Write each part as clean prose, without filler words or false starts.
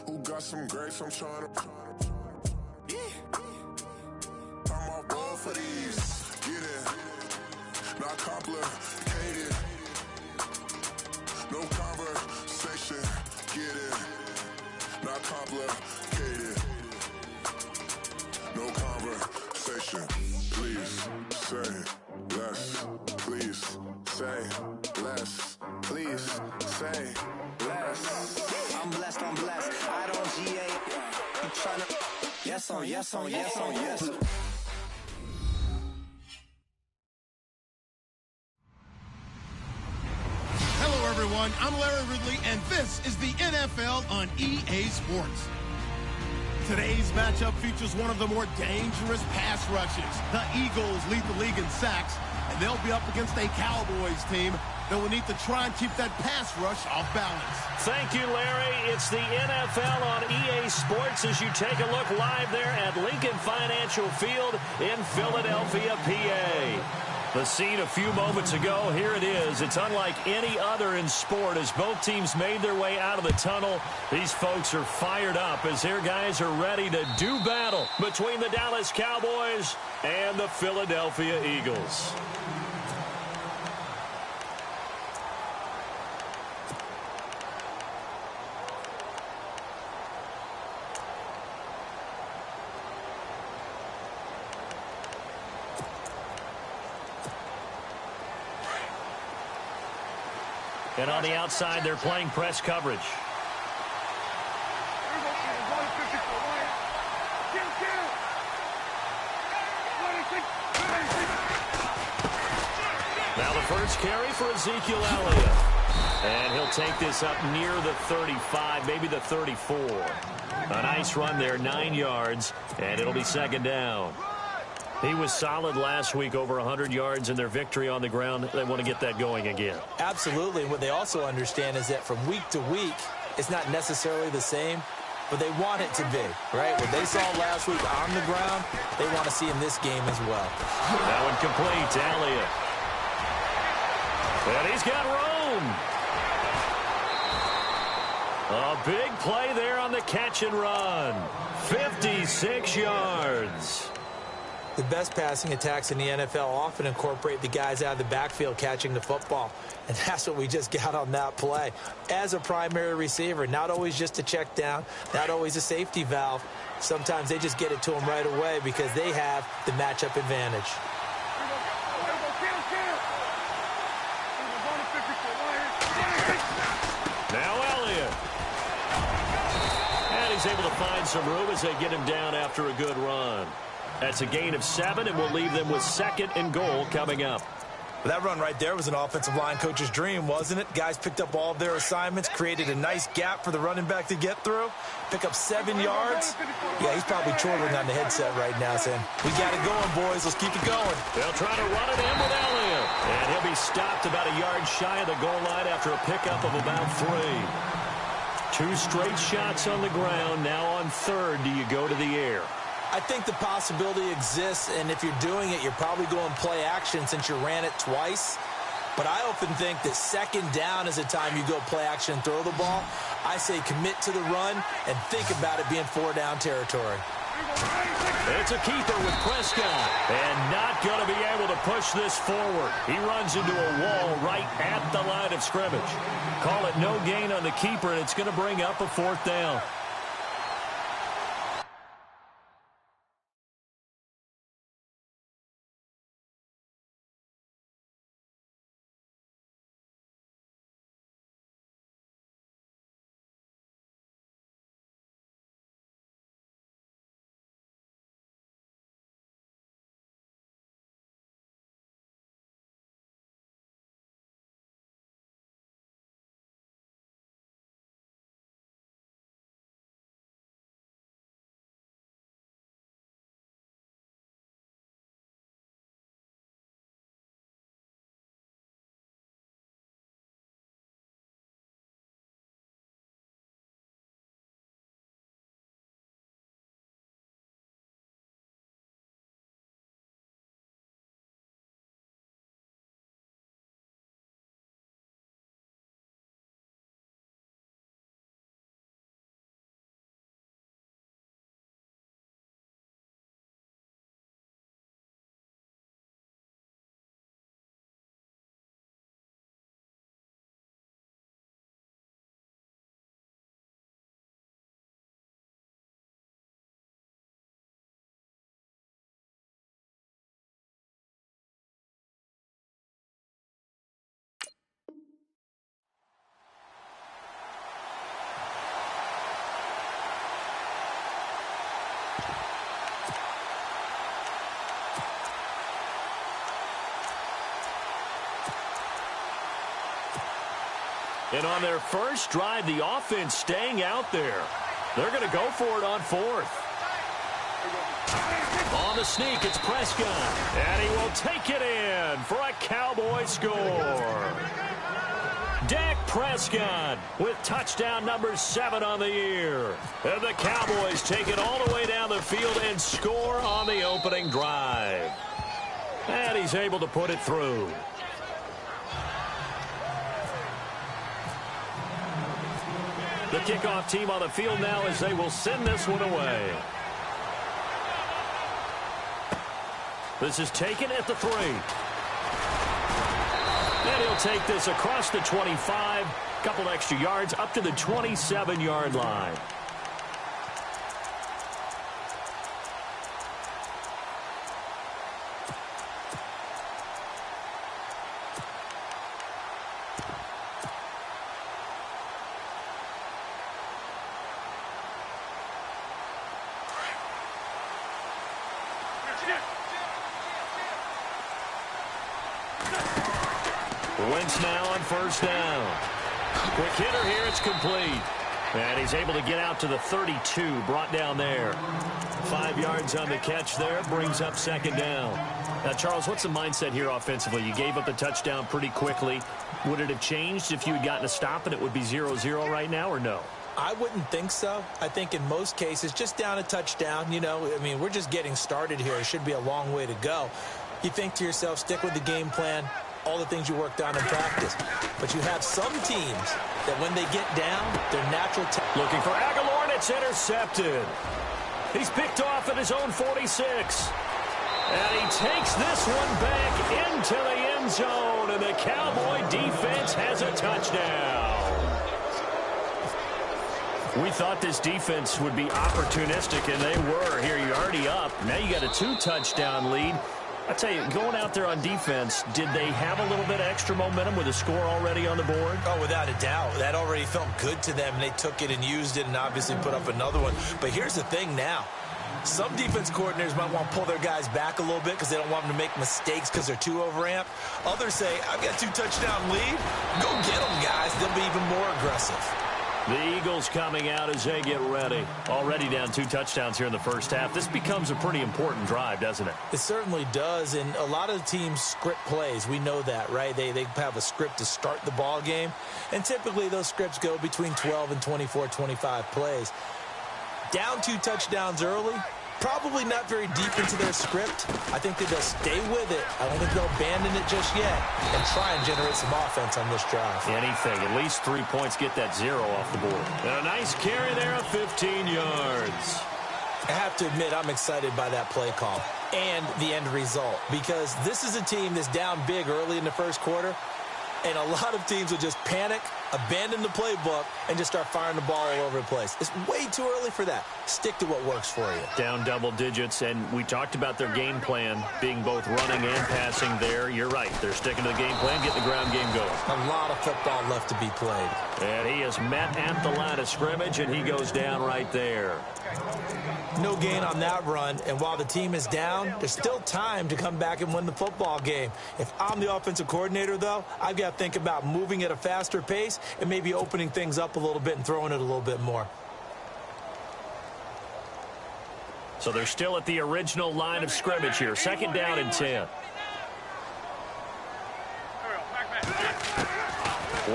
Who got some grapes? I'm trying to. I'm all board for these. Get it. Not complicated. No conversation. Get it. Not complicated. No conversation. Please say less. Please say less. Please say less. I'm blessed, I'm blessed. I don't GA. I'm tryna. Yes on, yes on, yes on, yes. Hello, everyone. I'm Larry Ridley, and this is the NFL on EA Sports. Today's matchup features one of the more dangerous pass rushes. The Eagles lead the league in sacks, and they'll be up against a Cowboys team that will need to try and keep that pass rush off balance. Thank you, Larry. It's the NFL on EA Sports as you take a look live there at Lincoln Financial Field in Philadelphia, PA. The scene a few moments ago, here it is. It's unlike any other in sport as both teams made their way out of the tunnel. These folks are fired up as their guys are ready to do battle between the Dallas Cowboys and the Philadelphia Eagles. And on the outside, they're playing press coverage. Now the first carry for Ezekiel Elliott. And he'll take this up near the 35, maybe the 34. A nice run there, 9 yards, and it'll be second down. He was solid last week, over 100 yards in their victory on the ground. They want to get that going again. Absolutely. What they also understand is that from week to week, it's not necessarily the same, but they want it to be, right? What they saw last week on the ground, they want to see in this game as well. That one complete to Elliott. And he's got room. A big play there on the catch and run. 56 yards. The best passing attacks in the NFL often incorporate the guys out of the backfield catching the football. And that's what we just got on that play. As a primary receiver, not always just a check down, not always a safety valve. Sometimes they just get it to them right away because they have the matchup advantage. Now Elliott. And he's able to find some room as they get him down after a good run. That's a gain of 7, and we'll leave them with 2nd and goal coming up. Well, that run right there was an offensive line coach's dream, wasn't it? Guys picked up all of their assignments, created a nice gap for the running back to get through, pick up 7 yards. Yeah, he's probably chortling on the headset right now saying, we got it going, boys. Let's keep it going. They'll try to run it in with Elliott. And he'll be stopped about a yard shy of the goal line after a pickup of about 3. 2 straight shots on the ground. Now on 3rd, do you go to the air? I think the possibility exists, and if you're doing it, you're probably going play action since you ran it twice. But I often think that 2nd down is the time you go play action and throw the ball. I say commit to the run and think about it being 4-down territory. It's a keeper with Prescott, and not going to be able to push this forward. He runs into a wall right at the line of scrimmage. Call it no gain on the keeper, and it's going to bring up a 4th down. And on their first drive, the offense staying out there. They're going to go for it on fourth. On the sneak, it's Prescott. And he will take it in for a Cowboy score. Dak Prescott with touchdown number 7 on the year. And the Cowboys take it all the way down the field and score on the opening drive. And he's able to put it through. The kickoff team on the field now as they will send this one away. This is taken at the 3. And he'll take this across the 25. Couple extra yards up to the 27-yard line. Wentz now on first down. Quick hitter here, it's complete. And he's able to get out to the 32, brought down there. 5 yards on the catch there, brings up second down. Now, Charles, what's the mindset here offensively? You gave up the touchdown pretty quickly. Would it have changed if you had gotten a stop and it would be 0-0 right now, or no? I wouldn't think so. I think in most cases, just down a touchdown, you know, I mean, we're just getting started here. It should be a long way to go. You think to yourself, stick with the game plan, all the things you worked on in practice. But you have some teams that when they get down, their natural... Looking for Aguilar, and it's intercepted. He's picked off at his own 46. And he takes this one back into the end zone, and the Cowboy defense has a touchdown. We thought this defense would be opportunistic, and they were. Here, you're already up. Now you got a 2-touchdown lead. I tell you, going out there on defense, did they have a little bit of extra momentum with a score already on the board? Oh, without a doubt. That already felt good to them. They took it and used it and obviously put up another one. But here's the thing now. Some defense coordinators might want to pull their guys back a little bit because they don't want them to make mistakes because they're too overamped. Others say, I've got a 2-touchdown lead. Go get them, guys. They'll be even more aggressive. The Eagles coming out as they get ready. Already down 2 touchdowns here in the first half. This becomes a pretty important drive, doesn't it? It certainly does, and a lot of teams script plays. We know that, right? They have a script to start the ball game, and typically those scripts go between 12 and 24, 25 plays. Down 2 touchdowns early, probably not very deep into their script. I think that they'll stay with it. I don't think they'll abandon it just yet and try and generate some offense on this drive. Anything. At least 3 points, get that 0 off the board. And a nice carry there of 15 yards. I have to admit, I'm excited by that play call and the end result because this is a team that's down big early in the first quarter, and a lot of teams will just panic, abandon the playbook, and just start firing the ball all over the place. It's way too early for that. Stick to what works for you. Down double digits, and we talked about their game plan being both running and passing there. You're right. They're sticking to the game plan, getting the ground game going. A lot of football left to be played. And he is met at the line of scrimmage, and he goes down right there. No gain on that run, and while the team is down, there's still time to come back and win the football game. If I'm the offensive coordinator, though, I've got to think about moving at a faster pace and maybe opening things up a little bit and throwing it a little bit more. So they're still at the original line of scrimmage here. 2nd down and 10.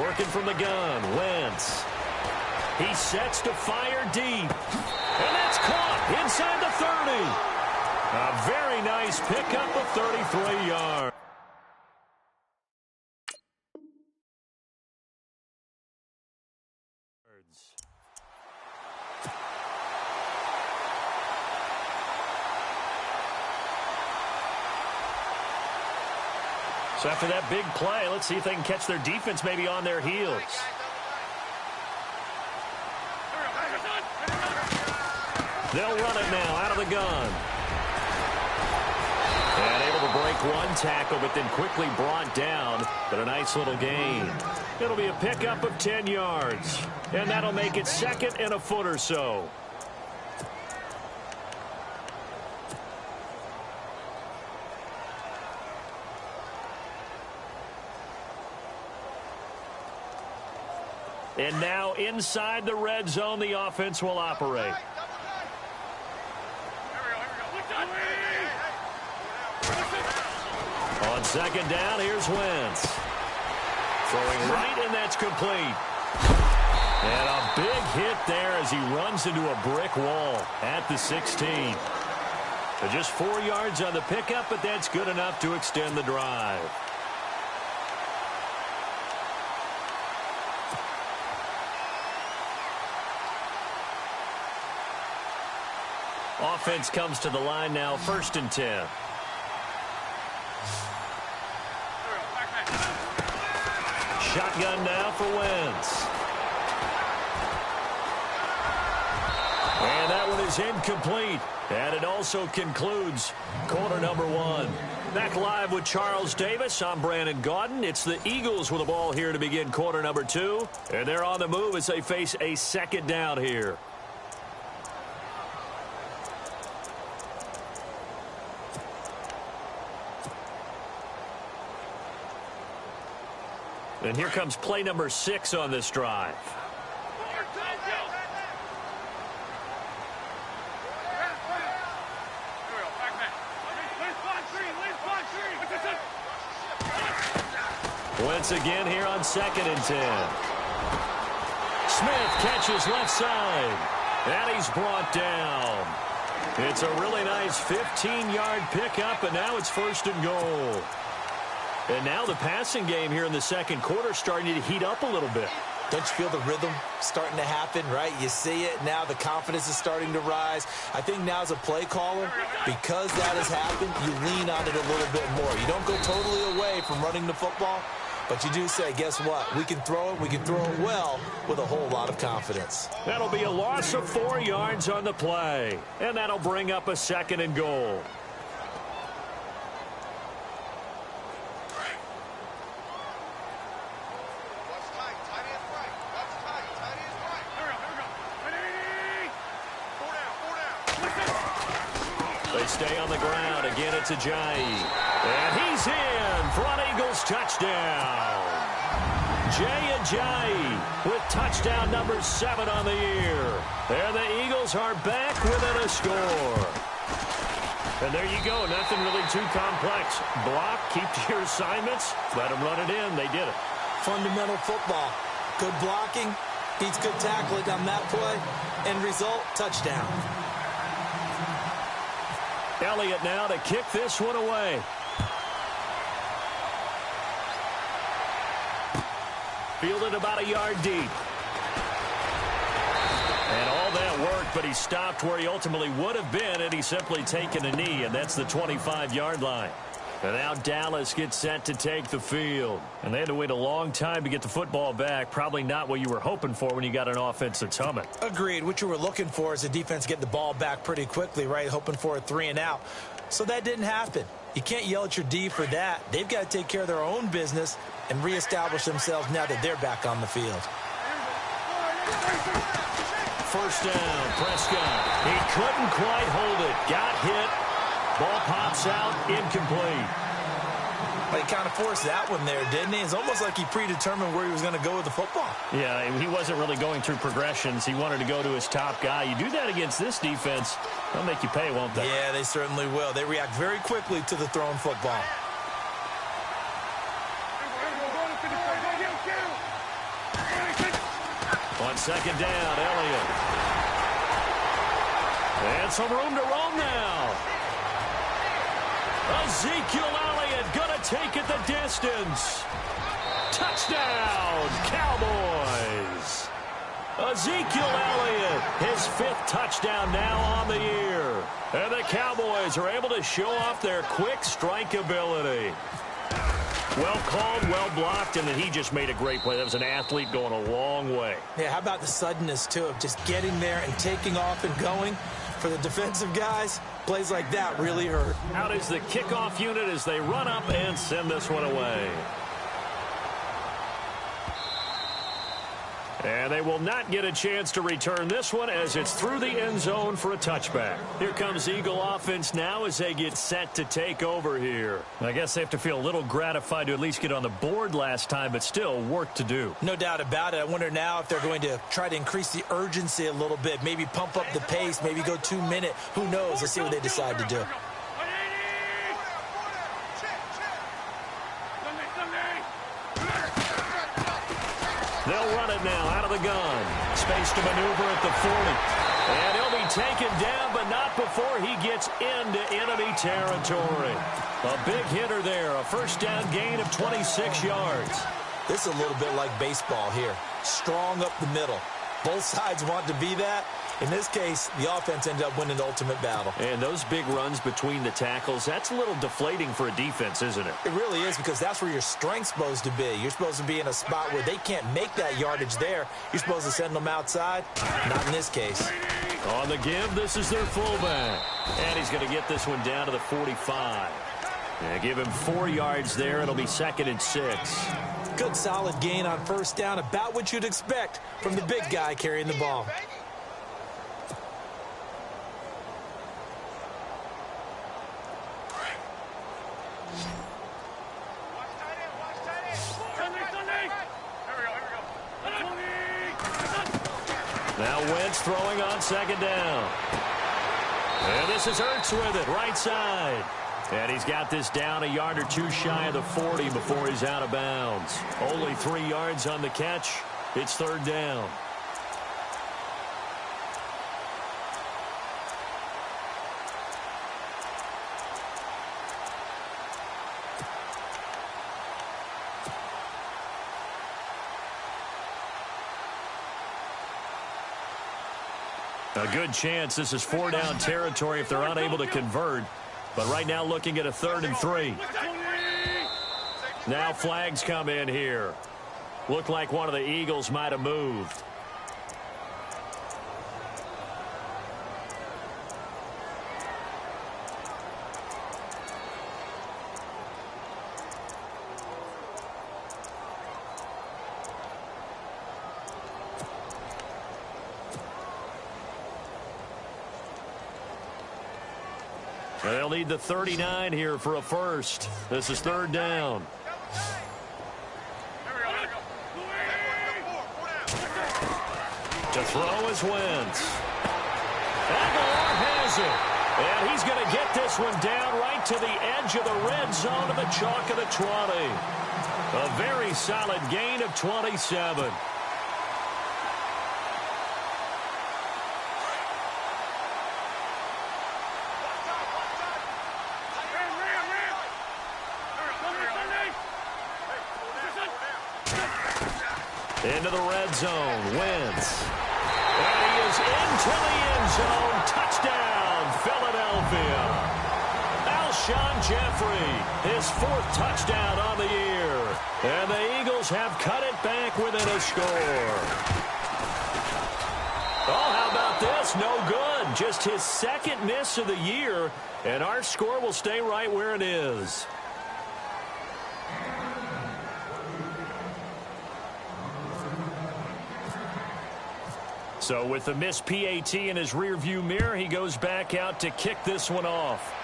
Working from the gun, Wentz. He sets to fire deep. And that's caught inside the 30. A very nice pickup of 33 yards. So after that big play, let's see if they can catch their defense maybe on their heels. They'll run it now out of the gun. And able to break one tackle, but then quickly brought down. But a nice little gain. It'll be a pickup of 10 yards. And that'll make it 2nd and a foot or so. And now inside the red zone, the offense will operate. On second down, here's Wentz. Throwing right, and that's complete. And a big hit there as he runs into a brick wall at the 16. So just 4 yards on the pickup, but that's good enough to extend the drive. Offense comes to the line now, 1st and 10. Shotgun now for Wentz. And that one is incomplete. And it also concludes quarter number 1. Back live with Charles Davis. I'm Brandon Gaudin. It's the Eagles with the ball here to begin quarter number 2. And they're on the move as they face a second down here. And here comes play number 6 on this drive. Once again here on 2nd and 10. Smith catches left side. And he's brought down. It's a really nice 15-yard pickup, and now it's 1st and goal. And now the passing game here in the second quarter starting to heat up a little bit. Don't you feel the rhythm starting to happen, right? You see it. Now the confidence is starting to rise. I think now as a play caller, because that has happened, you lean on it a little bit more. You don't go totally away from running the football, but you do say, guess what? We can throw it. We can throw it well with a whole lot of confidence. That'll be a loss of 4 yards on the play. And that'll bring up a 2nd and goal. Stay on the ground. Again, it's Ajayi. And he's in for an Eagles touchdown. Jay Ajayi with touchdown number 7 on the year. And the Eagles are back within a score. And there you go. Nothing really too complex. Block, keep to your assignments, let them run it in. They did it. Fundamental football. Good blocking, beats good tackling on that play. End result, touchdown. Elliott now to kick this one away. Fielded about a yard deep. And all that work, but he stopped where he ultimately would have been had he simply taken a knee, and that's the 25-yard line. And now Dallas gets set to take the field. And they had to wait a long time to get the football back. Probably not what you were hoping for when you got an offense that's humming. Agreed. What you were looking for is the defense getting the ball back pretty quickly, right? Hoping for a 3 and out. So that didn't happen. You can't yell at your D for that. They've got to take care of their own business and reestablish themselves now that they're back on the field. 1st down, Prescott. He couldn't quite hold it. Got hit. Ball pops out, incomplete. But he kind of forced that one there, didn't he? It's almost like he predetermined where he was going to go with the football. Yeah, he wasn't really going through progressions. He wanted to go to his top guy. You do that against this defense, they'll make you pay, won't they? Yeah, they certainly will. They react very quickly to the thrown football. On 2nd down, Elliott. And some room to roam now. Ezekiel Elliott going to take it the distance. Touchdown, Cowboys. Ezekiel Elliott, his 5th touchdown now on the year. And the Cowboys are able to show off their quick strike ability. Well called, well blocked, and then he just made a great play. That was an athlete going a long way. Yeah, how about the suddenness, too, of just getting there and taking off and going? For the defensive guys, plays like that really hurt. Out is the kickoff unit as they run up and send this one away. And they will not get a chance to return this one as it's through the end zone for a touchback. Here comes Eagle offense now as they get set to take over here. I guess they have to feel a little gratified to at least get on the board last time, but still work to do. No doubt about it. I wonder now if they're going to try to increase the urgency a little bit, maybe pump up the pace, maybe go 2 minute. Who knows? Let's see what they decide to do. They'll run it now out of the gun. Space to maneuver at the 40. And he'll be taken down, but not before he gets into enemy territory. A big hitter there. A first down gain of 26 yards. This is a little bit like baseball here. Strong up the middle. Both sides want to be that. In this case, the offense ended up winning the ultimate battle. And those big runs between the tackles, that's a little deflating for a defense, isn't it? It really is, because that's where your strength's supposed to be. You're supposed to be in a spot where they can't make that yardage there. You're supposed to send them outside. Not in this case. On the give, this is their fullback. And he's going to get this one down to the 45. And give him 4 yards there. It'll be 2nd and 6. Good solid gain on first down. About what you'd expect from the big guy carrying the ball. Now Wentz throwing on 2nd down. And this is Ertz with it, right side. And he's got this down a yard or 2 shy of the 40 before he's out of bounds. Only 3 yards on the catch. It's 3rd down. A good chance this is 4-down territory if they're unable to convert. But right now looking at a 3rd and 3. Now flags come in here. Looked like one of the Eagles might have moved. They'll need the 39 here for a first. This is 3rd down. To throw is Wentz. Aguilar has it. And he's going to get this one down right to the edge of the red zone of the chalk of the 20. A very solid gain of 27. Into the red zone, Wentz. And he is into the end zone. Touchdown, Philadelphia. Alshon Jeffrey, his 4th touchdown on the year. And the Eagles have cut it back within a score. Oh, how about this? No good. Just his 2nd miss of the year. And our score will stay right where it is. So with the missed PAT in his rearview mirror, he goes back out to kick this one off.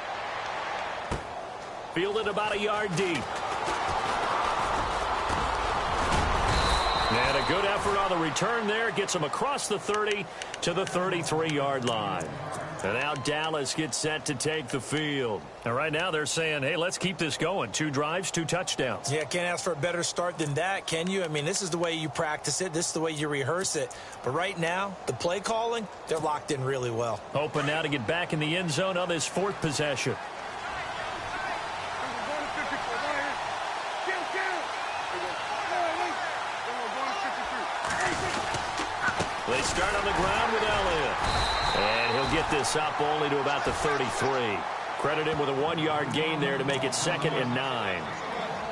Fielded about a yard deep. And a good effort on the return there. Gets him across the 30 to the 33-yard line. And now Dallas gets set to take the field. And right now they're saying, hey, let's keep this going. 2 drives, 2 touchdowns. Yeah, can't ask for a better start than that, can you? I mean, this is the way you practice it. This is the way you rehearse it. But right now, the play calling, they're locked in really well. Hoping now to get back in the end zone on this 4th possession. They start on the ground with Elliott. And he'll get this up only to about the 33. Credit him with a 1-yard gain there to make it 2nd and 9.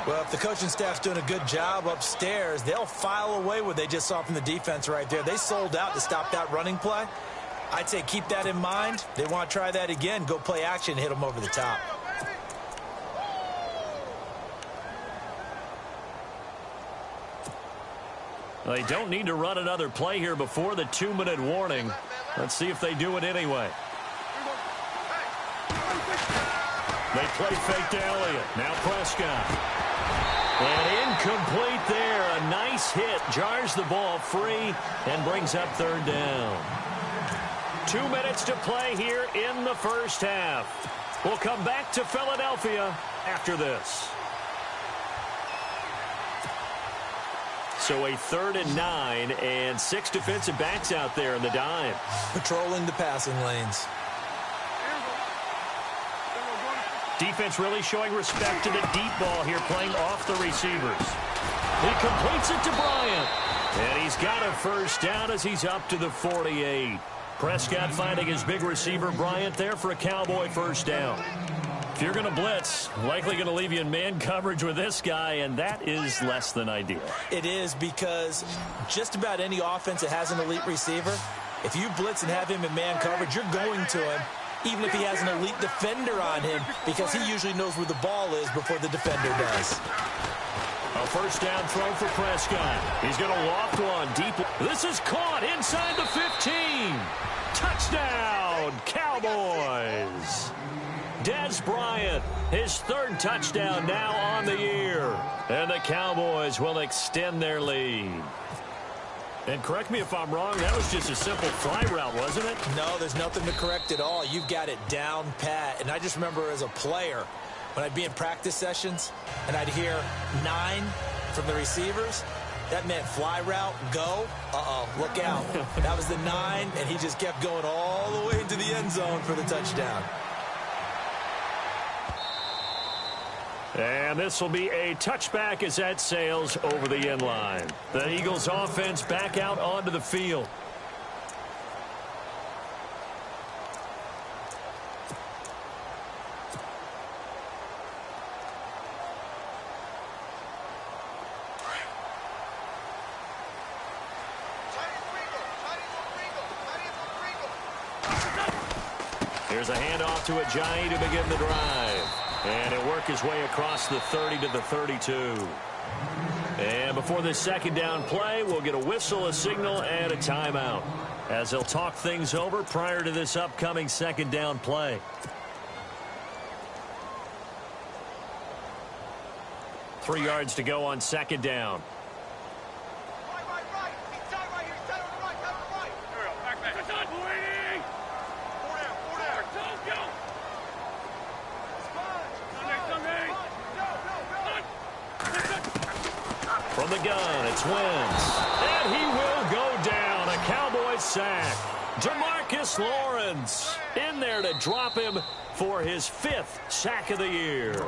Well, if the coaching staff's doing a good job upstairs, they'll file away what they just saw from the defense right there. They sold out to stop that running play. I'd say keep that in mind. They want to try that again. Go play action, hit them over the top. They don't need to run another play here before the 2-minute warning. Let's see if they do it anyway. They play fake to Elliott. Now Prescott. And incomplete there. A nice hit. Jars the ball free and brings up third down. 2 minutes to play here in the first half. We'll come back to Philadelphia after this. So a 3rd and 9 and 6 defensive backs out there in the dime. Patrolling the passing lanes. Defense really showing respect to the deep ball here, playing off the receivers. He completes it to Bryant. And he's got a first down as he's up to the 48. Prescott finding his big receiver, Bryant, there for a Cowboy first down. If you're going to blitz, likely going to leave you in man coverage with this guy, and that is less than ideal. It is, because just about any offense that has an elite receiver, if you blitz and have him in man coverage, you're going to him, even if he has an elite defender on him, because he usually knows where the ball is before the defender does. A first down throw for Prescott. He's going to loft one deep. This is caught inside the 15. Touchdown, Cowboys. Des Bryant, his 3rd touchdown now on the year. And the Cowboys will extend their lead. And correct me if I'm wrong, that was just a simple fly route, wasn't it? No, there's nothing to correct at all. You've got it down pat. And I just remember as a player, when I'd be in practice sessions and I'd hear 9 from the receivers, that meant fly route, go, look out. That was the 9, and he just kept going all the way into the end zone for the touchdown. And this will be a touchback as that sails over the end line. The Eagles offense back out onto the field. Here's a handoff to Ajayi to begin the drive. And he'll work his way across the 30 to the 32. And before this second down play, we'll get a whistle, a signal, and a timeout, as they'll talk things over prior to this upcoming second down play. Three yards to go on second down. From the gun, it's Wentz. And he will go down. A Cowboys sack. Demarcus Lawrence in there to drop him for his 5th sack of the year.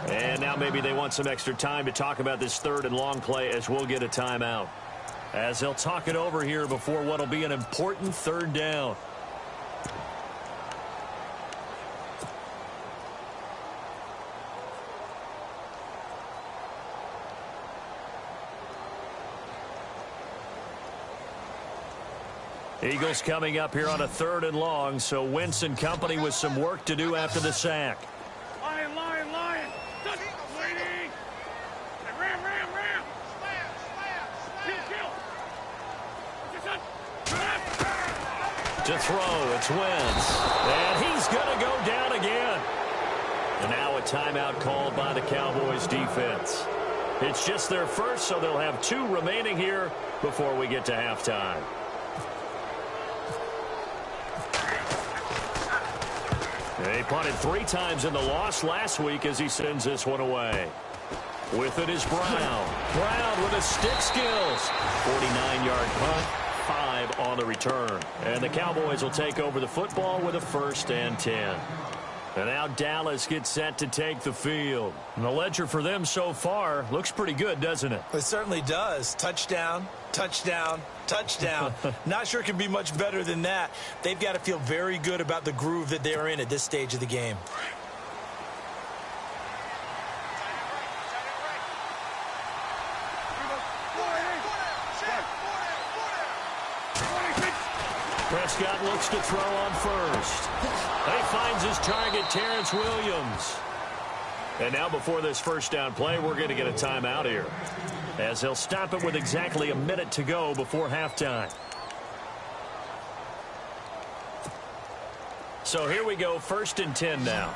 And now maybe they want some extra time to talk about this 3rd and long play, as we'll get a timeout, as they'll talk it over here before what will be an important 3rd down. Eagles coming up here on a 3rd and long, so Wentz and company with some work to do after the sack. Lion. Waiting. Ram. Kill. To throw, it's Wentz. And he's going to go down again. And now a timeout called by the Cowboys defense. It's just their first, so they'll have 2 remaining here before we get to halftime. They punted 3 times in the loss last week as he sends this one away. With it is Brown. Brown with his stick skills. 49-yard punt, 5 on the return. And the Cowboys will take over the football with a 1st and 10. And now Dallas gets set to take the field. And the ledger for them so far looks pretty good, doesn't it? It certainly does. Touchdown, touchdown, touchdown. Not sure it can be much better than that. They've got to feel very good about the groove that they're in at this stage of the game. Prescott looks to throw on first. He finds his target, Terrence Williams. And now before this first down play, we're going to get a timeout here. as they'll stop it with exactly a minute to go before halftime. So here we go, 1st and 10 now.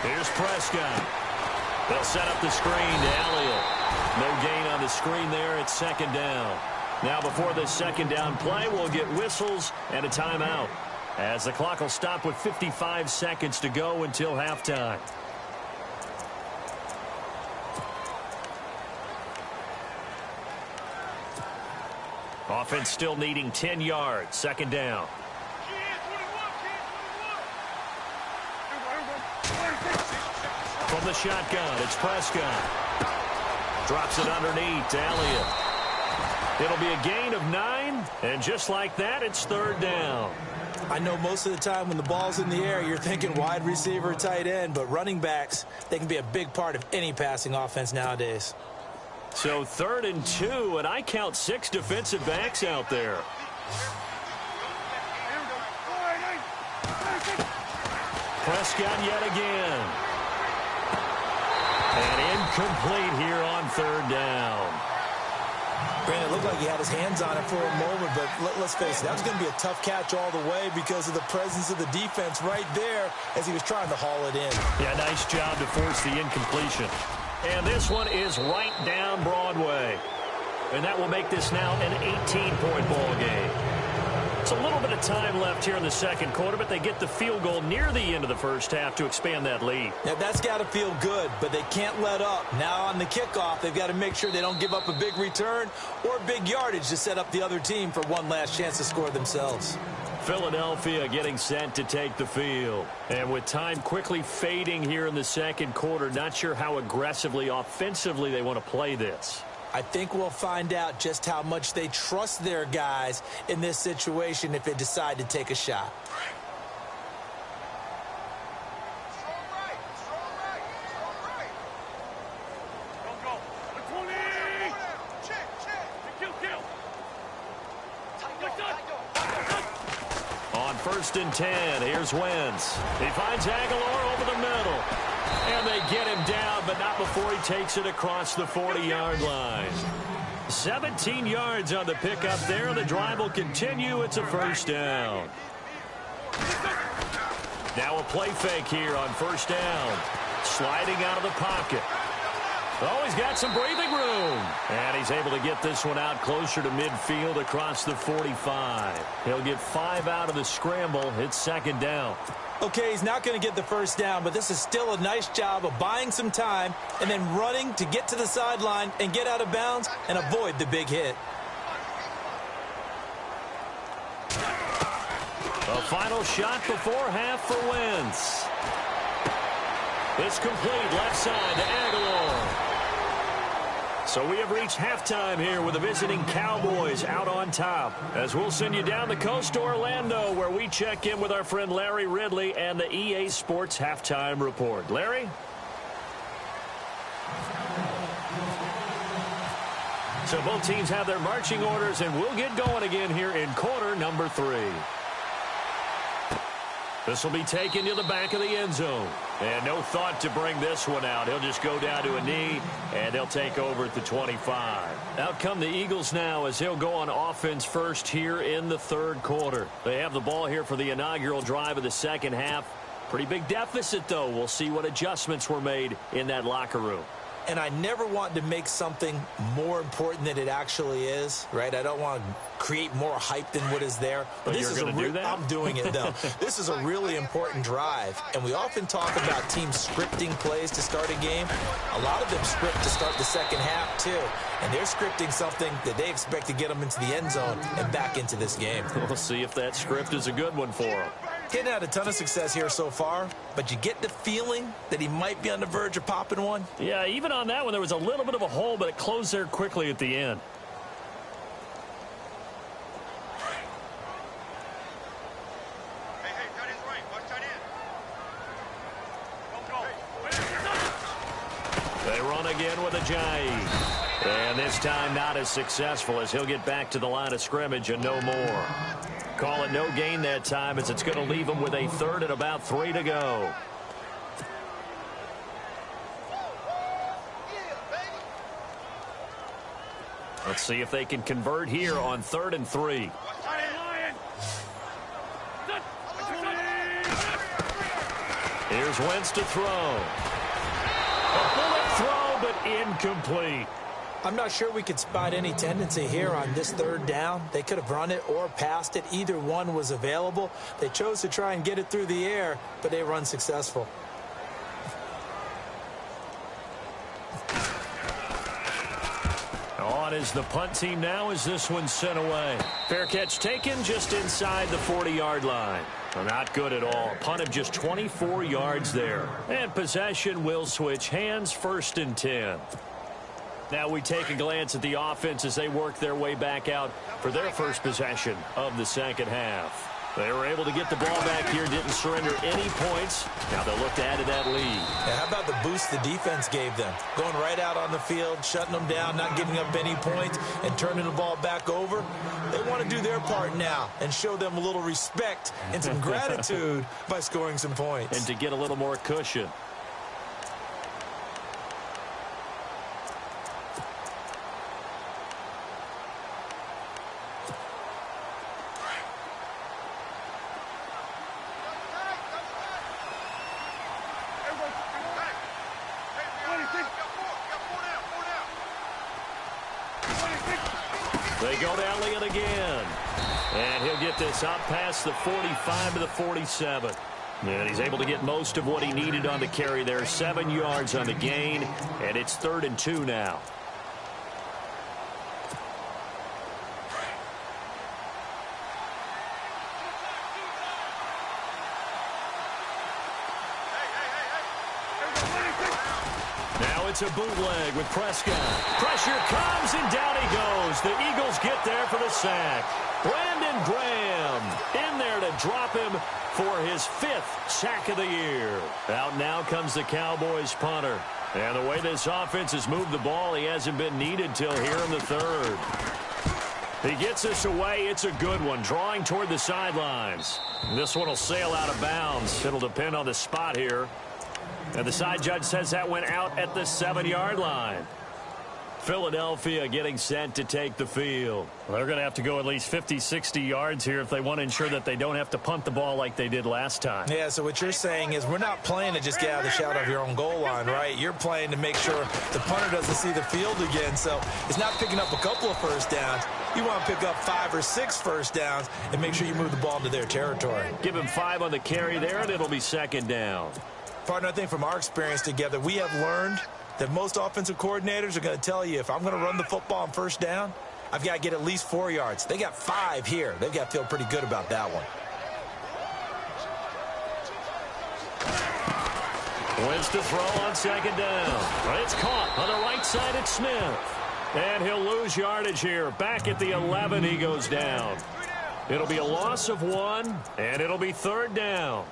Here's Prescott. They'll set up the screen to Elliott. No gain on the screen there. It's 2nd down. Now before this 2nd down play, we'll get whistles and a timeout, as the clock will stop with 55 seconds to go until halftime. Offense still needing 10 yards. 2nd down. From the shotgun, it's Prescott. Drops it underneath to Elliott. It'll be a gain of 9, and just like that, it's 3rd down. I know most of the time when the ball's in the air, you're thinking wide receiver, tight end, but running backs, they can be a big part of any passing offense nowadays. So 3rd and 2, and I count 6 defensive backs out there. Prescott yet again. And incomplete here on 3rd down. Brandon, it looked like he had his hands on it for a moment, but let's face it, that was going to be a tough catch all the way because of the presence of the defense right there as he was trying to haul it in. Yeah, nice job to force the incompletion. And this one is right down Broadway. And that will make this now an 18-point ball game. It's a little bit of time left here in the 2nd quarter, but they get the field goal near the end of the 1st half to expand that lead. Yeah, that's got to feel good, but they can't let up. Now on the kickoff, they've got to make sure they don't give up a big return or big yardage to set up the other team for one last chance to score themselves. Philadelphia getting set to take the field. And with time quickly fading here in the 2nd quarter, not sure how aggressively, offensively they want to play this. I think we'll find out just how much they trust their guys in this situation if they decide to take a shot. On 1st and 10, here's Wentz. He finds Aguilar over the middle. And they get him down, but not before he takes it across the 40-yard line. 17 yards on the pickup there. The drive will continue. It's a 1st down. Now a play fake here on 1st down. Sliding out of the pocket. Oh, he's got some breathing room. And he's able to get this one out closer to midfield across the 45. He'll get 5 out of the scramble. It's 2nd down. Okay, he's not going to get the 1st down, but this is still a nice job of buying some time and then running to get to the sideline and get out of bounds and avoid the big hit. A final shot before half for Wentz. It's complete left side to Aguilar. So we have reached halftime here with the visiting Cowboys out on top. As we'll send you down the coast to Orlando, where we check in with our friend Larry Ridley and the EA Sports Halftime Report. Larry? So both teams have their marching orders, and we'll get going again here in quarter number 3. This will be taken to the back of the end zone. And no thought to bring this one out. He'll just go down to a knee, and they'll take over at the 25. Out come the Eagles now as he'll go on offense first here in the 3rd quarter. They have the ball here for the inaugural drive of the 2nd half. Pretty big deficit, though. We'll see what adjustments were made in that locker room. And I never want to make something more important than it actually is, right? I don't want to create more hype than what is there. But this is do that? I'm doing it, though. This is a really important drive. And we often talk about teams scripting plays to start a game. A lot of them script to start the 2nd half, too. And they're scripting something that they expect to get them into the end zone and back into this game. We'll see if that script is a good one for them. Getting had a ton of success here so far, but you get the feeling that he might be on the verge of popping one. Yeah, even on that one, there was a little bit of a hole, but it closed there quickly at the end. They run again with Ajayi. And this time not as successful as he'll get back to the line of scrimmage and no more. Call it no gain that time as it's going to leave him with a 3rd and about 3 to go. Let's see if they can convert here on 3rd and 3. Here's Wentz to throw. A bullet throw, but incomplete. I'm not sure we could spot any tendency here on this 3rd down. They could have run it or passed it. Either one was available. They chose to try and get it through the air, but they were unsuccessful. On is the punt team now as this one's sent away. Fair catch taken just inside the 40-yard line. Well, not good at all. Punt of just 24 yards there. And possession will switch hands, 1st and 10. Now we take a glance at the offense as they work their way back out for their first possession of the second half. They were able to get the ball back here, didn't surrender any points. Now they'll look to add to that lead. Yeah, how about the boost the defense gave them? Going right out on the field, shutting them down, not giving up any points, and turning the ball back over. They want to do their part now and show them a little respect and some gratitude by scoring some points. And to get a little more cushion. They go to Elliott again. And he'll get this up past the 45 to the 47. And he's able to get most of what he needed on the carry there. 7 yards on the gain. And it's 3rd and 2 now. It's a bootleg with Prescott. Pressure comes, and down he goes. The Eagles get there for the sack. Brandon Graham in there to drop him for his 5th sack of the year. Out now comes the Cowboys punter. And the way this offense has moved the ball, he hasn't been needed till here in the 3rd. He gets this away. It's a good one, drawing toward the sidelines. This one will sail out of bounds. It'll depend on the spot here. And the side judge says that went out at the 7-yard line. Philadelphia getting set to take the field. Well, they're going to have to go at least 50, 60 yards here if they want to ensure that they don't have to punt the ball like they did last time. Yeah, so what you're saying is we're not playing to just get out of the shadow of your own goal line, right? You're playing to make sure the punter doesn't see the field again. So it's not picking up a couple of first downs. You want to pick up 5 or 6 first downs and make sure you move the ball into their territory. Give him 5 on the carry there, and it'll be 2nd down. Partner, I think from our experience together, we have learned that most offensive coordinators are going to tell you if I'm going to run the football on first down, I've got to get at least 4 yards. They got 5 here. They've got to feel pretty good about that one. Wentz to throw on 2nd down. It's caught on the right side at Smith. And he'll lose yardage here. Back at the 11, he goes down. It'll be a loss of 1, and it'll be 3rd down.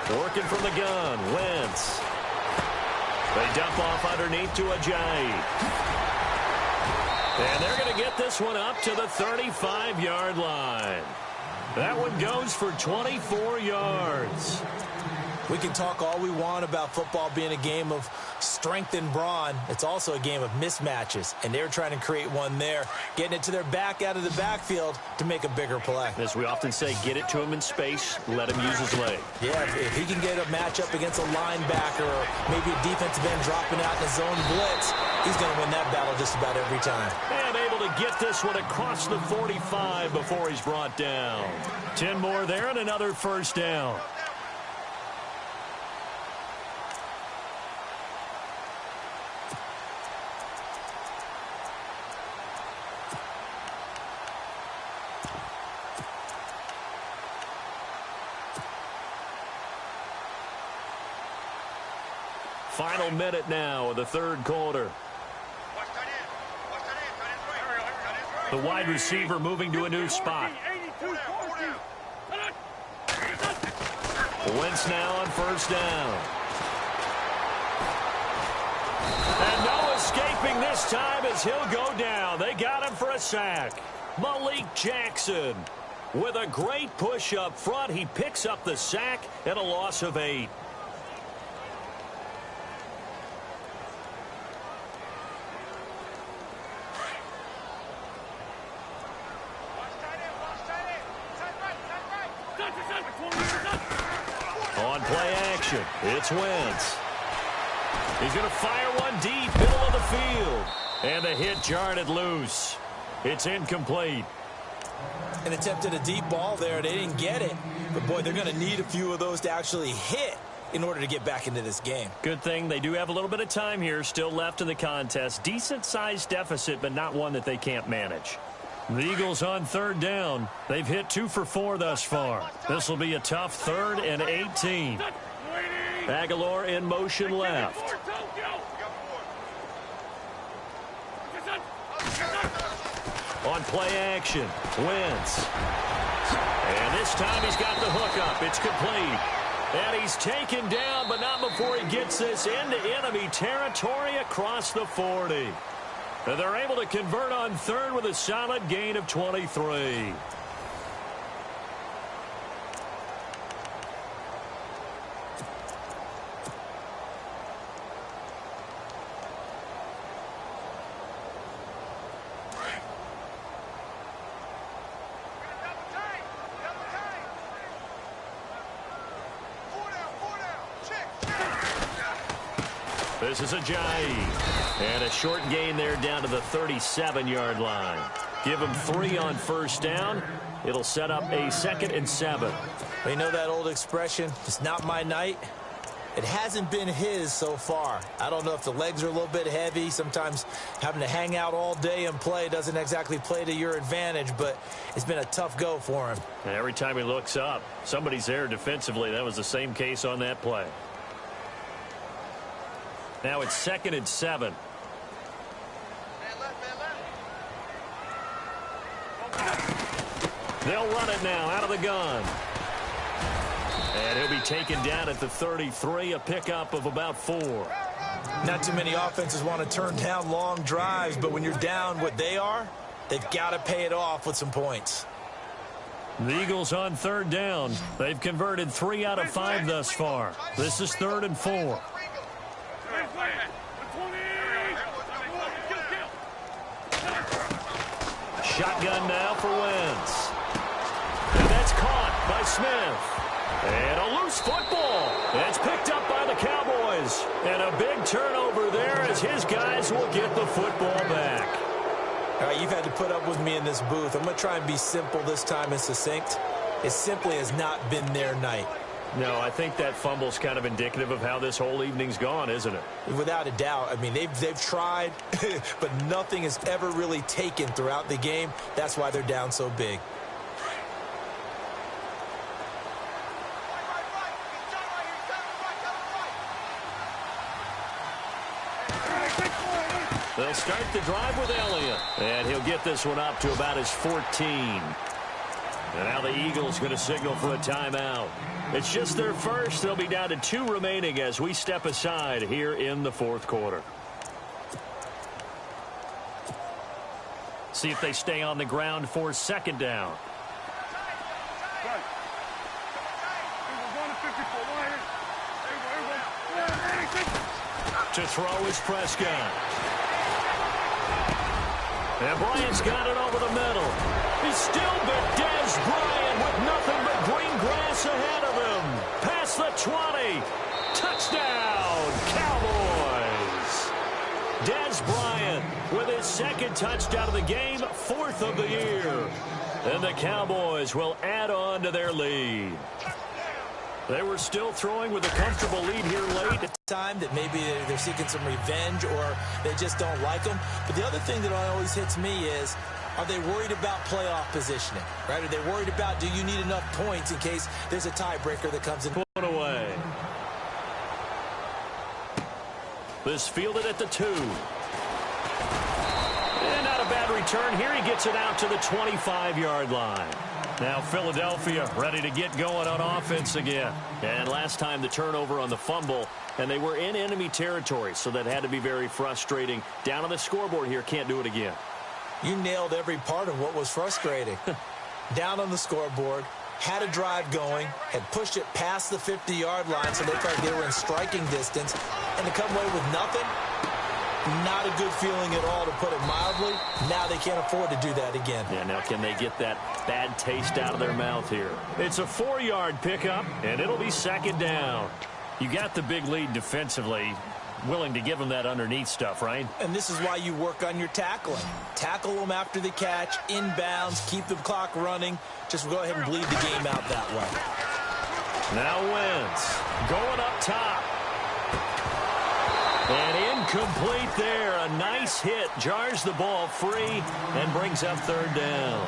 Working from the gun, Wentz. They dump off underneath to Ajayi. And they're going to get this one up to the 35-yard line. That one goes for 24 yards. We can talk all we want about football being a game of strength and brawn. It's also a game of mismatches, and they're trying to create one there, getting it to their back out of the backfield to make a bigger play. As we often say, get it to him in space, let him use his leg. Yeah, if he can get a matchup against a linebacker or maybe a defensive end dropping out in a zone blitz, he's going to win that battle just about every time. And able to get this one across the 45 before he's brought down. 10 more there and another first down. Final minute now of the 3rd quarter. The wide receiver moving to a new spot. Wentz now on first down. And no escaping this time as he'll go down. They got him for a sack. Malik Jackson with a great push up front. He picks up the sack and a loss of 8. On play action, it's Wentz. He's going to fire one deep, middle of the field. And the hit jarred it loose. It's incomplete. And attempted a deep ball there. They didn't get it. But, boy, they're going to need a few of those to actually hit in order to get back into this game. Good thing they do have a little bit of time here still left in the contest. Decent-sized deficit, but not one that they can't manage. The Eagles on third down. They've hit 2 for 4 thus far. This will be a tough 3rd and 18. Aguilar in motion left. On play action, Wentz. And this time he's got the hook up. It's complete. And he's taken down, but not before he gets this into enemy territory across the 40. And they're able to convert on 3rd with a solid gain of 23. This is Ajayi. And a short gain there down to the 37-yard line. Give him 3 on first down. It'll set up a 2nd and 7. You know that old expression, it's not my night. It hasn't been his so far. I don't know if the legs are a little bit heavy. Sometimes having to hang out all day and play doesn't exactly play to your advantage, but it's been a tough go for him. And every time he looks up, somebody's there defensively. That was the same case on that play. Now it's 2nd and 7. They'll run it now out of the gun. And he'll be taken down at the 33, a pickup of about 4. Not too many offenses want to turn down long drives, but when you're down what they are, they've got to pay it off with some points. The Eagles on third down. They've converted 3 out of 5 thus far. This is 3rd and 4. Shotgun now for Wentz. And that's caught by Smith. And a loose football. It's picked up by the Cowboys. And a big turnover there as his guys will get the football back. All right, you've had to put up with me in this booth. I'm going to try and be simple this time and succinct. It simply has not been their night. No, I think that fumble's kind of indicative of how this whole evening's gone, isn't it? Without a doubt. I mean, they've tried, but nothing has ever really taken throughout the game. That's why they're down so big. They'll start the drive with Elliott. And he'll get this one up to about his 14. And now the Eagles going to signal for a timeout. It's just their first. They'll be down to 2 remaining as we step aside here in the 4th quarter. See if they stay on the ground for 2nd down. To throw is Prescott. And Bryant's got it over the middle. He's still bit Dez Bryant with nothing but green grass ahead of him. Past the 20. Touchdown, Cowboys. Dez Bryant with his 2nd touchdown of the game, 4th of the year. And the Cowboys will add on to their lead. They were still throwing with a comfortable lead here late. Time that maybe they're seeking some revenge or they just don't like them. But the other thing that always hits me is, are they worried about playoff positioning? Right? Are they worried about, do you need enough points in case there's a tiebreaker that comes in? Put away. This fielded at the 2. And not a bad return here. He gets it out to the 25-yard line. Now Philadelphia ready to get going on offense again. And last time the turnover on the fumble, and they were in enemy territory, so that had to be very frustrating. Down on the scoreboard here, can't do it again. You nailed every part of what was frustrating. Down on the scoreboard, had a drive going, had pushed it past the 50-yard line so they thought they were in striking distance, and to come away with nothing, not a good feeling at all, to put it mildly. Now they can't afford to do that again. Yeah, now can they get that bad taste out of their mouth here? It's a 4-yard pickup, and it'll be second down. You got the big lead defensively. Willing to give them that underneath stuff, right? And this is why you work on your tackling. Tackle them after the catch, inbounds, keep the clock running. Just go ahead and bleed the game out that way. Now Wentz going up top. And incomplete there. A nice hit. Jars the ball free and brings up third down.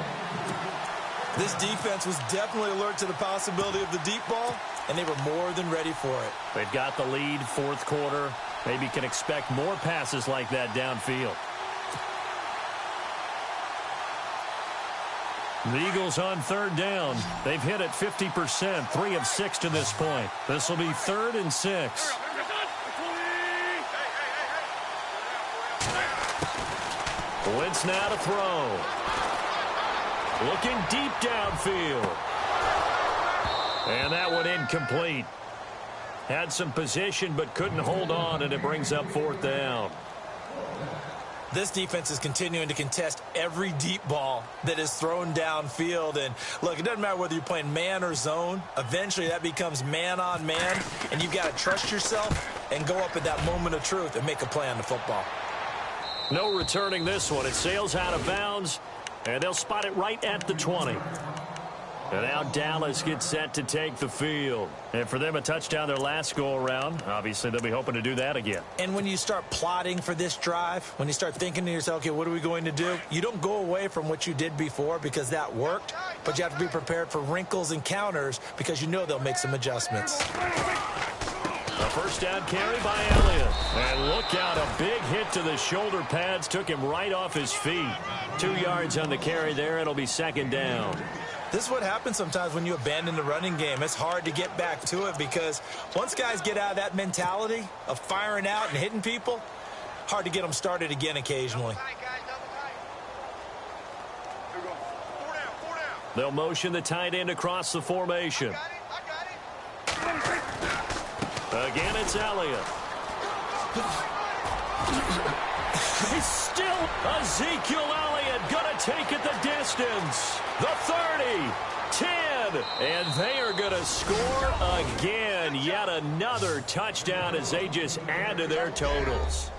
This defense was definitely alert to the possibility of the deep ball, and they were more than ready for it. They've got the lead, fourth quarter. Maybe can expect more passes like that downfield. The Eagles on third down. They've hit it 50%, 3 of 6 to this point. This will be 3rd and 6. Wentz now to throw. Looking deep downfield. And that one incomplete. Had some position but couldn't hold on, and it brings up 4th down. This defense is continuing to contest every deep ball that is thrown downfield. And look, it doesn't matter whether you're playing man or zone. Eventually that becomes man on man, and you've got to trust yourself and go up at that moment of truth and make a play on the football. No returning this one. It sails out of bounds, and they'll spot it right at the 20. And now Dallas gets set to take the field. And for them, a touchdown their last go-around. Obviously, they'll be hoping to do that again. And when you start plotting for this drive, when you start thinking to yourself, okay, what are we going to do? You don't go away from what you did before because that worked, but you have to be prepared for wrinkles and counters because you know they'll make some adjustments. A first down carry by Elliott. And look out, a big hit to the shoulder pads. Took him right off his feet. 2 yards on the carry there. It'll be second down. This is what happens sometimes when you abandon the running game. It's hard to get back to it because once guys get out of that mentality of firing out and hitting people, hard to get them started again occasionally. They'll motion the tight end across the formation. Again, it's Elliott. He's still Ezekiel Elliott going to take it the distance. The 30, 10, and they are going to score again. Yet another touchdown as they just add to their totals.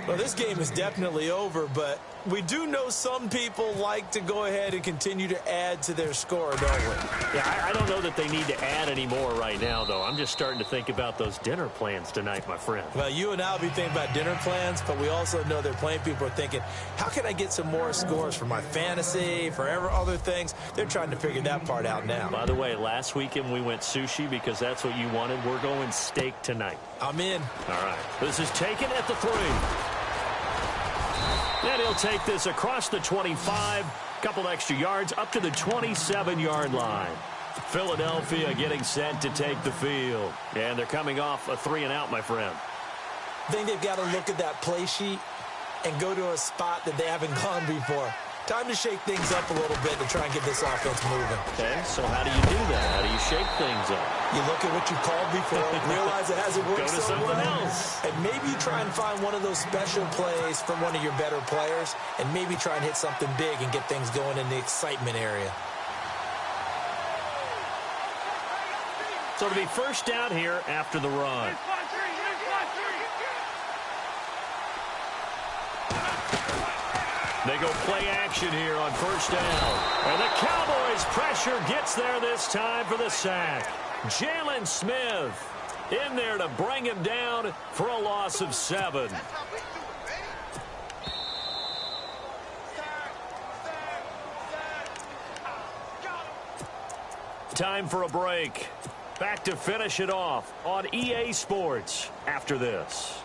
Well, this game is definitely over, but we do know some people like to go ahead and continue to add to their score, don't we? Yeah, I don't know that they need to add any more right now, though. I'm just starting to think about those dinner plans tonight, my friend. Well, you and I will be thinking about dinner plans, but we also know that plenty of people are thinking, how can I get some more scores for my fantasy, for other things? They're trying to figure that part out now. By the way, last weekend we went sushi because that's what you wanted. We're going steak tonight. I'm in. All right. This is taken at the 3. And he'll take this across the 25, couple extra yards up to the 27-yard line. Philadelphia getting set to take the field. And they're coming off a 3-and-out, my friend. I think they've got to look at that play sheet and go to a spot that they haven't gone before. Time to shake things up a little bit to try and get this offense moving. Okay, so how do you do that? How do you shake things up? You look at what you called before, realize it hasn't worked Go to so something well, else. and maybe you try and find one of those special plays from one of your better players, and maybe try and hit something big and get things going in the excitement area. So it'll be first down here after the run. They go play action here on first down. And the Cowboys pressure gets there this time for the sack. Jalen Smith in there to bring him down for a loss of 7. Time for a break. Back to finish it off on EA Sports after this.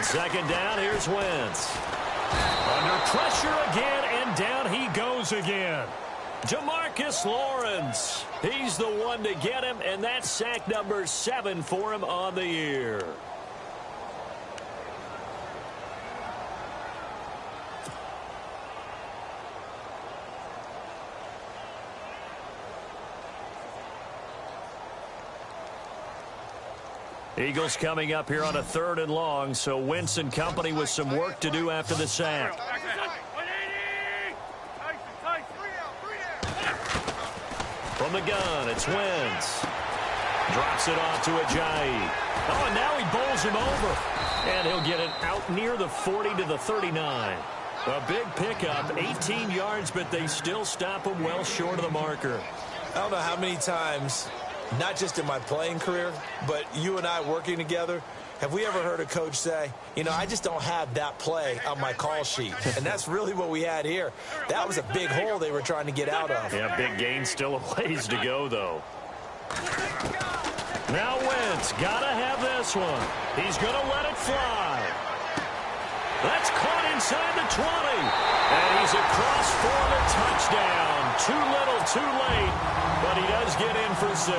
On second down, here's Wentz. Under pressure again, and down he goes again. DeMarcus Lawrence. He's the one to get him, and that's sack number 7 for him on the year. Eagles coming up here on a 3rd and long, so Wentz and company with some work to do after the sack. From the gun, it's Wentz. Drops it off to Ajayi. Oh, and now he bowls him over. And he'll get it out near the 40 to the 39. A big pickup, 18 yards, but they still stop him well short of the marker. I don't know how many times, not just in my playing career, but you and I working together, have we ever heard a coach say, you know, I just don't have that play on my call sheet. And that's really what we had here. That was a big hole they were trying to get out of. Yeah, big gain, still a ways to go, though. Now Wentz, gotta have this one. He's gonna let it fly. That's caught inside the 20. And he's across for the touchdown. Too little, too late. But he does get in for 6.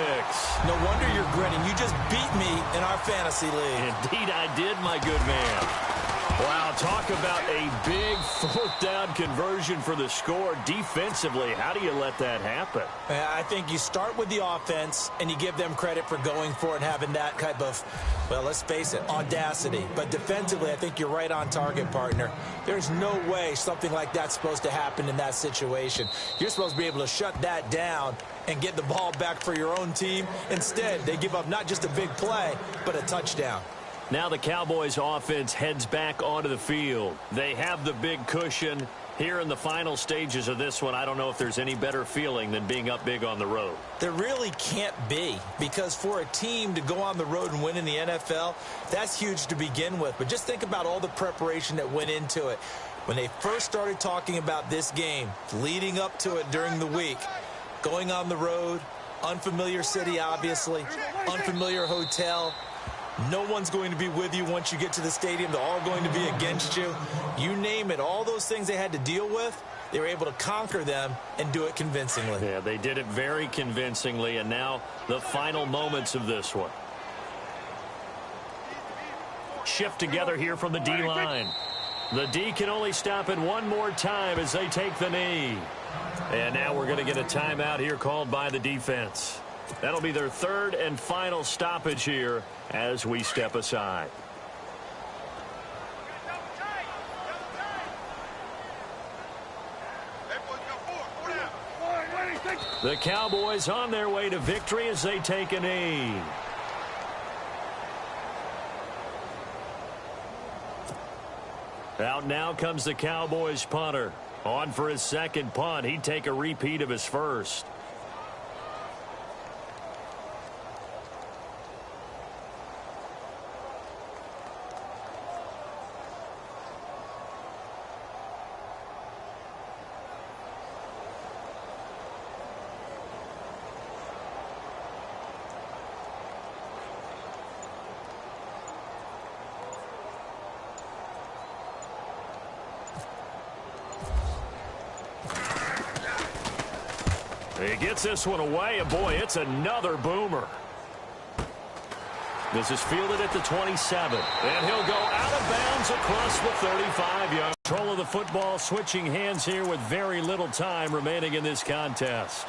No wonder you're grinning. You just beat me in our fantasy league. Indeed I did, my good man. Wow, talk about a big 4th down conversion for the score. Defensively, how do you let that happen? I think you start with the offense, and you give them credit for going for it and having that type of, well, let's face it, audacity. But defensively, I think you're right on target, partner. There's no way something like that's supposed to happen in that situation. You're supposed to be able to shut that down and get the ball back for your own team. Instead, they give up not just a big play, but a touchdown. Now the Cowboys offense heads back onto the field. They have the big cushion. Here in the final stages of this one, I don't know if there's any better feeling than being up big on the road. There really can't be, because for a team to go on the road and win in the NFL, that's huge to begin with. But just think about all the preparation that went into it. When they first started talking about this game, leading up to it during the week, going on the road, unfamiliar city, obviously, unfamiliar hotel. No one's going to be with you once you get to the stadium. They're all going to be against you. You name it. All those things they had to deal with, they were able to conquer them and do it convincingly. Yeah, they did it very convincingly, and now the final moments of this one. Shift together here from the D-line. The D can only stop it one more time as they take the knee. And now we're going to get a timeout here called by the defense. That'll be their 3rd and final stoppage here as we step aside. The Cowboys on their way to victory as they take a knee. Out now comes the Cowboys punter. On for his 2nd punt. He'd take a repeat of his 1st. He gets this one away, and boy, it's another boomer. This is fielded at the 27, and he'll go out of bounds across the 35-yard. Control of the football, switching hands here with very little time remaining in this contest.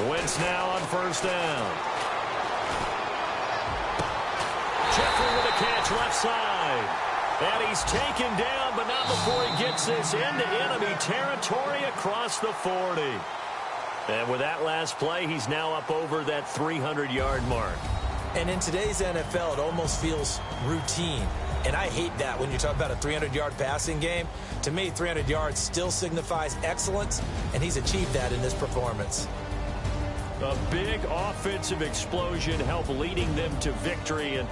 Wentz now on 1st down. Jeffrey with a catch left side. And he's taken down, but not before he gets this into enemy territory across the 40. And with that last play, he's now up over that 300-yard mark. And in today's NFL, it almost feels routine. And I hate that when you talk about a 300-yard passing game. To me, 300 yards still signifies excellence, and he's achieved that in this performance. A big offensive explosion helped leading them to victory. And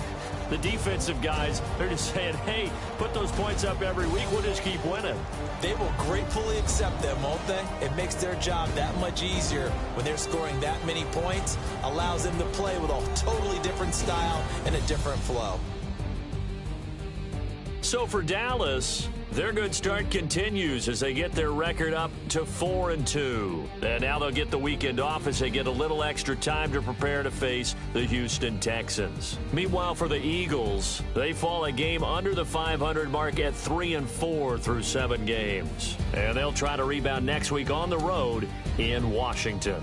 the defensive guys, they're just saying, hey, put those points up every week. We'll just keep winning. They will gratefully accept them, won't they? It makes their job that much easier when they're scoring that many points. Allows them to play with a totally different style and a different flow. So for Dallas, their good start continues as they get their record up to 4-2. And now they'll get the weekend off as they get a little extra time to prepare to face the Houston Texans. Meanwhile, for the Eagles, they fall a game under the 500 mark at 3-4 through 7 games. And they'll try to rebound next week on the road in Washington.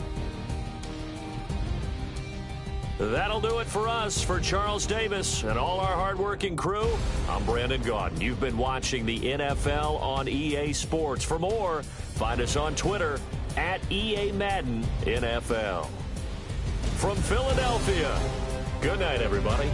That'll do it for us. For Charles Davis and all our hardworking crew, I'm Brandon Gaudin. You've been watching the NFL on EA Sports. For more, find us on Twitter at EA Madden NFL. From Philadelphia, good night, everybody.